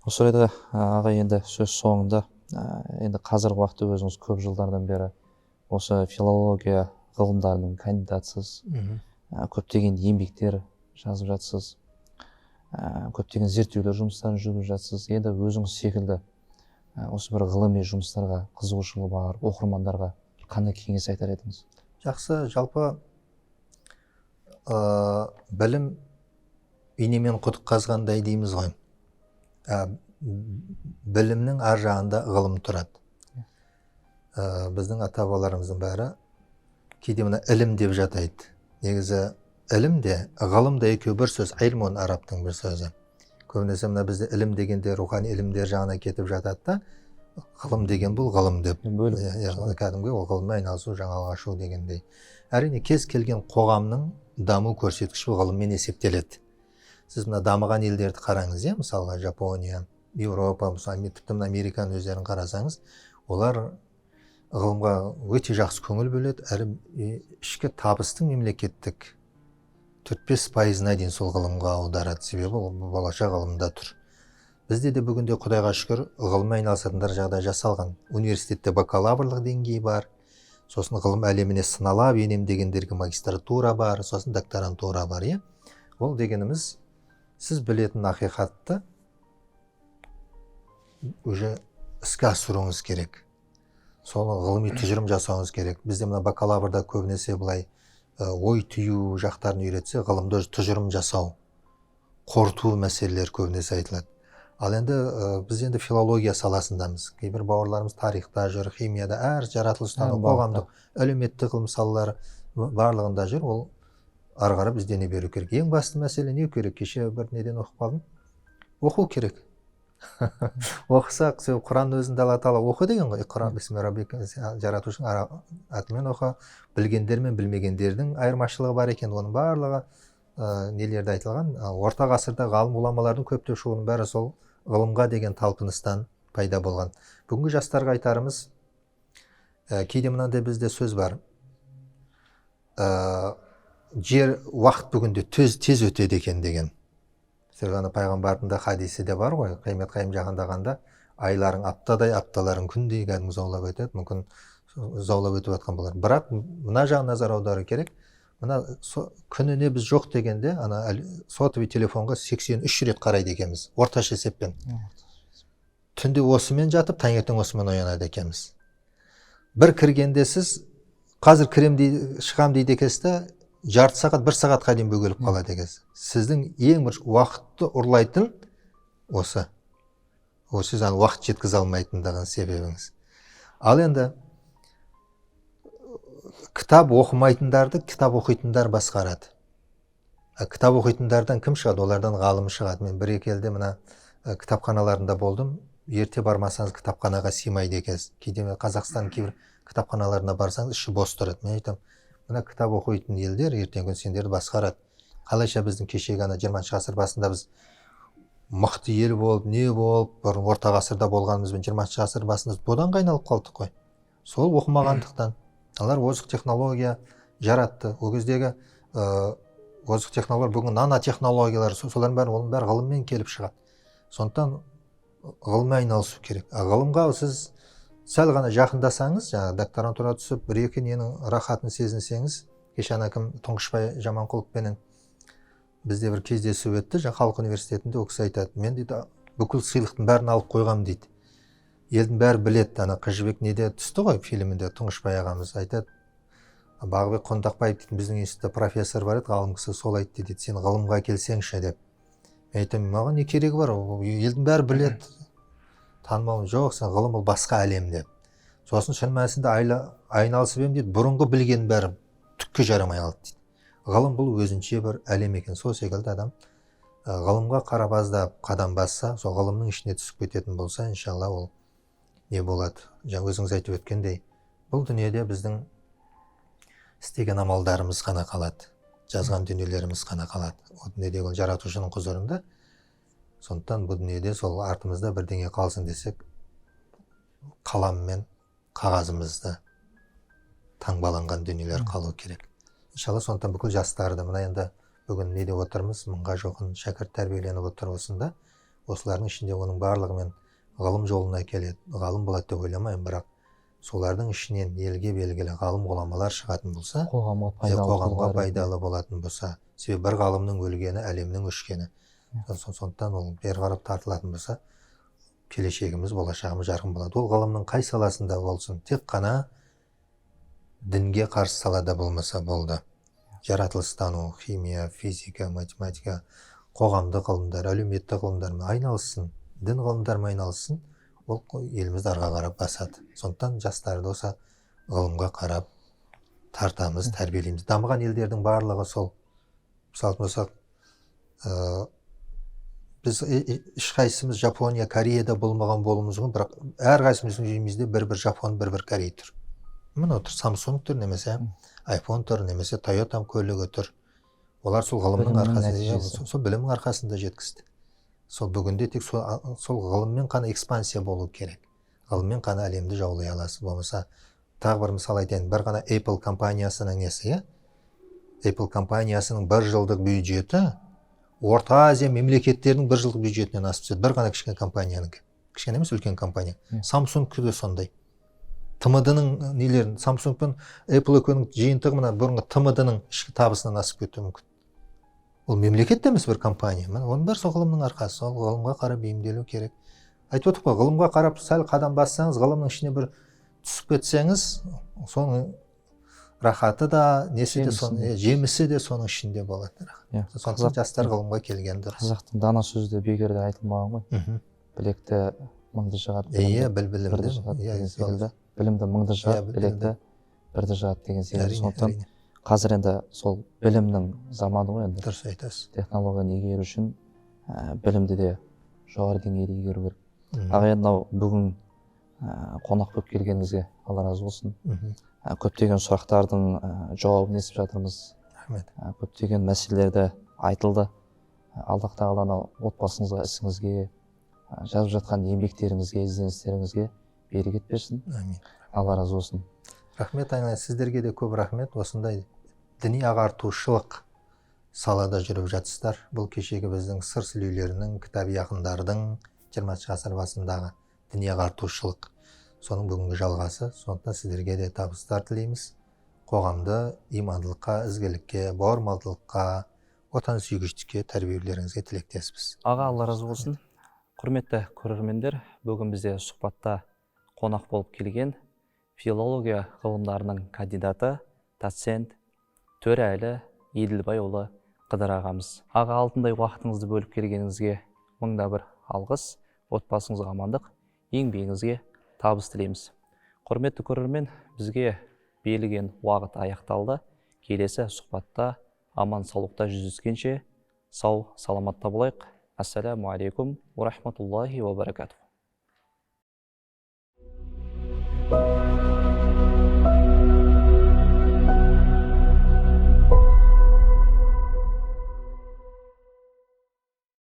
Осы орайда аға енді сөз соңында енді қазіргі уақытта өзіңіз көп жылдардан бері осы филология ғылымдарының кандидатсыз, көптеген еңбектер жазып жатсыз, көптеген зерттеулер жұмыстарын жүргізіп жатсыз. Енді өзіңіз секілді осы бір ғылыми жұмыстарға қызығушылығы бар оқырмандарға қандай кеңес айтар едіңіз? Жақсы, жалпы білім инемен құдық қазғандай дейміз ғой. Білімнің ар жағында ғылым тұрады. Біздің ата-бабаларымыздың бәрі кейде мына ілім деп жатайды. Негізі ілім де ғылым да екеуі бір сөз, ильмун арабтың бір сөзі. Көбінесе мына бізде ілім дегенде рухани ілімдер жағына кетіп жатады да, ғылым деген бұл ғылым деп. Кәдімгі ол ғылыммен айналысу, жаңалық ашу дегендей. Әрине кез келген қоғамның даму көрсеткіші ғылыммен есептеледі. Сіз мына дамыған елдерді қараңыз, мысалға Жапония, Еуропа, тіпті Американың өздерін қарасаңыз, олар ғылымға өте жақсы көңіл бөледі, әрі ішкі табыстың мемлекеттік 4-5%-на дейін сол ғылымға аударады, себебі ол болашақ ғылымда тұр. Бізде де бүгінде Құдайға шүкір ғылыммен айналысатындар жағдай жасалған. Университетте бакалаврлық деңгейі бар, сосын ғылым әлеміне сыналап енем дегендерге магистратура бар, сосын докторантура бар. Ол дегеніміз сіз білетін ақиқатты уже іске асыруыңыз керек. Сол ғылыми тұжырым жасауыңыз керек. Бізде мына бакалаврда көбінесе былай ой түю жақтарын үйретсе, ғылымда тұжырым жасау, қорыту мәселелер көбінесе айтылады. Ал енді біз енді филология саласындамыз. Кейбір бауырларымыз тарихта жүр, химияда, әр жаратылыстану, қоғамдық, әлеуметтік ғылым салалары барлығында жүр. Ол ары қарап іздене беру керек. Ең басты мәселе не керек? Кеше бір неден оқып қалдым. Оқу керек. Оқысақ, Құранның өзінде Алла Тағала оқы деген ғой. Құран бисмилля раббика, жаратушының атымен оқы. Білгендер мен білмегендердің айырмашылығы бар екен. Оның барлығы нелерде айтылған. Орта ғасырда ғалым ғұламалардың көптеп шығуының бәрі сол ғылымға деген талпыныстан пайда болған. Бүгінгі жастарға айтарымыз, кейде мынандай бізде сөз бар. Жер уақыт бүгінде тез өтеді екен деген. Сырғаны пайғамбардың да хадисі де бар ғой. Қиямет қайым жақындағанда айларың аптадай, апталарың күндей кәдімгі заулап өтеді. Мүмкін заулап өтіп жатқан болар. Бірақ мына жағына назар аудару керек. Мына күніне біз жоқ дегенде, ана сотовый телефонға 83 рет қарайды екенбіз. Орташа есеппен. Түнде осымен жатып, таңертең осымен оянады екенбіз. Бір кіргенде сіз қазір кірем шығам дейді екенсіз, жарты сағат, 1 сағатқа дейін бөгеліп қалады екенсіз. Сіздің ең бір уақытты ұрлайтын осы. Сіз уақыт жеткізе алмайтындығын себебіңіз. Ал енді кітап оқымайтындарды кітап оқитындар басқарады. Кітап оқитындардан кім шығады? Олардан ғалым шығады. Мен бір-екі елде мына кітапханаларында болдым. Ерте бармасаңыз кітапханаға сыймайды екенсіз. Кейде Қазақстан кейбір кітапханаларына барсаңыз іші бос тұрады. Мен айтамын, мына кітап оқитын елдер ертеңгі күні сендерді басқарады. Қалайша біздің кешегі 20 ғасыр басында біз мықты ел болып, не болып, бұрын орта ғасырда болғанымызбен 20 ғасыр басында бұдан айналып қалдық қой. Сол оқымағандықтан. Алар озық технология жаратты. Ол кездегі озық технологиялар, бүгін нанотехнологиялар, солардың бәрі ғылыммен келіп шығады. Сондықтан ғылыммен айналысу керек. Ғылымға сіз сәл ғана жақындасаңыз, докторантура түсіп, бір-екі ненің рахатын сезінсеңіз, кеше кім Тұңғышбай Жаманқұловпенен бізде бір кездесу өтті, Халық университетінде. Ол кісі айтады, мен дейді, бүкіл сыйлықтың бәрін алып қойғам дейді. Елдің бәрі білет, Қыз жібек неде түсті ғой фильмінде, Тұңғышбай ағамыз айтады. Бағбек Қондақбаев дейтін біздің институтта профессор бар еді, ғалым кісі, сол айтты дейді, сен ғылымға келсеңші деп. Мен айтамын, маған не керегі бар? Елдің бәрі білет. Танымал жоқ, сен ғылым ол басқа әлем деп. Сосын шын мәнісінде айналысып ем дейді, бұрынғы білген бәрі түкке жарамай алды дейді. Ғылым бұл өзінше бір әлем екен. Сол секілді адам ғылымға қарабаздап қадам басса, сол ғылымның ішіне түсіп кететін болса, иншалла ол не болады? Жаңа өзіңіз айтып өткендей, бұл дүниеде біздің істеген амалдарымыз ғана қалады, жазған дүниелеріміз ғана қалады. Ол дүниедегі жаратушының құзырында. Сондықтан бұл дүниеде сол артымызда бірдеңе қалсын десек, қалам мен қағазымызды таңбаланған дүниелер қалу керек. Иншалла, сондықтан бүкіл жастарды, мына енді бүгін неде отырмыз, 1000-ға жақын шәкірт тәрбиеленіп отыр осында. осылардың ішінде оның барлығымен ғылым жолына келеді, ғалым болады деп ойламаймын, бірақ солардың ішінен елге белгілі ғалым ғұламалар шығатын болса, қоғамға пайдалы болатын болса, себебі бір ғалымның өлгені әлемнің өшкені. Сондықтан ол бері қарап тартылатын болса, келешегіміз, болашағымыз жарқын болады. Ол ғылымның қай саласында болсын, тек қана дінге қарсы салада болмаса болды. Жаратылыстану, химия, физика, математика, қоғамдық ғылымдар, әлеуметтік ғылымдармен айналыссын, дін ғылымдарымен айналыссын, ол елімізді арға қарап басады. Сондықтан жастарды осы ғылымға қарап тартамыз, тәрбиелейміз. Дамыған елдердің барлығы сол. Мысалы болсақ, біз ешқайсымыз Жапония, Кореяда болмаған болуымыз мүмкін, бірақ әрқайсымыздың үйімізде бір-бір Жапон, бір-бір Корей тұр. Міне отыр, Samsung тұр, немесе iPhone тұр, немесе Toyota көлігі тұр. Олар сол ғылымның арқасында, сол білімнің арқасында жеткізді. Сол бүгінде тек сол ғылыммен қана экспансия болу керек. Ғылыммен қана әлемді жаулай аласыз. Болмаса, тағы бір мысал айтайын, бір ғана Apple компаниясының несі, Apple компаниясының бір жылдық бюджеті Орта Азия мемлекеттерінің бір жылдық бюджетінен асып түседі. Бір ғана кішкене компанияның. Кішкене емес, үлкен компания. Samsung де сондай. ТМД-ның нелерін, Samsung пен Apple екеуінің жиынтығы мына бұрынғы ТМД-ның ішкі табысынан асып кетуі мүмкін. Ол мемлекет те емес, бір компания. Оның бәрі сол ғылымның арқасы. Сол ғылымға қарап бейімделу керек. Айтып отырмын ғой, ғылымға қарап сәл қадам бассаңыз, ғылымның ішіне бір түсіп кетсеңіз, соның рахаты да, несі де соның, жемісі де соның ішінде болады. Сондықтан жастар ғылымға келген дұрыс. Қазақтың дана сөзі де бекерде айтылмаған ғой. Білекті мыңды жығады, бірді жығады деген секілді. Білімді мыңды жығады, білекті бірді жығады деген секілді. Сондықтан қазір енді сол білімнің заманы ғой енді. Дұрыс айтасыз. Технологияны игеру үшін білімді де жоғары деңгейде игеру керек. Аға, енді бүгін қонақ болып келгеніңізге Алла разы болсын. Көптеген сұрақтардың жауабын естіп жатырмыз. Рахмет. Көптеген мәселелерді айтылды. Аллах тағала отбасыңызға, ісіңізге, жазып жатқан еңбектеріңізге, ізденістеріңізге берекет берсін. Алла разы болсын. Рахмет, сіздерге де көп рахмет. Осындай діни ағартушылық салада жүріп жатсыздар. Бұл кешегі біздің сыр сүлейлерінің, кітаби ақындардың 20 ғасыр басындағы діни ағартушылық, соның бүгінгі жалғасы. Сондықтан сіздерге де табыстар тілейміз. Қоғамды имандылыққа, ізгілікке, бауырмалдылыққа, отансүйгіштікке тәрбиелеріңізге тілектеспіз. Аға, Алла разы болсын. Құрметті көрермендер, бүгін бізде сұхбатта қонақ болып келген филология ғылымдарының кандидаты, доцент Төрәлі Еділбайұлы Қыдыр ағамыз. Аға, алтындай уақытыңызды бөліп келгеніңізге мыңда бір алғыс, отбасыңызға амандық, еңбегіңізге табыс тілейміз. Құрметті көрермен, бізге берілген уақыт аяқталды. Келесі сұхбатта аман саулықта жүздескенше сау саламатта болайық. Ассаламу алейкум ва рахматуллахи ва баракатух.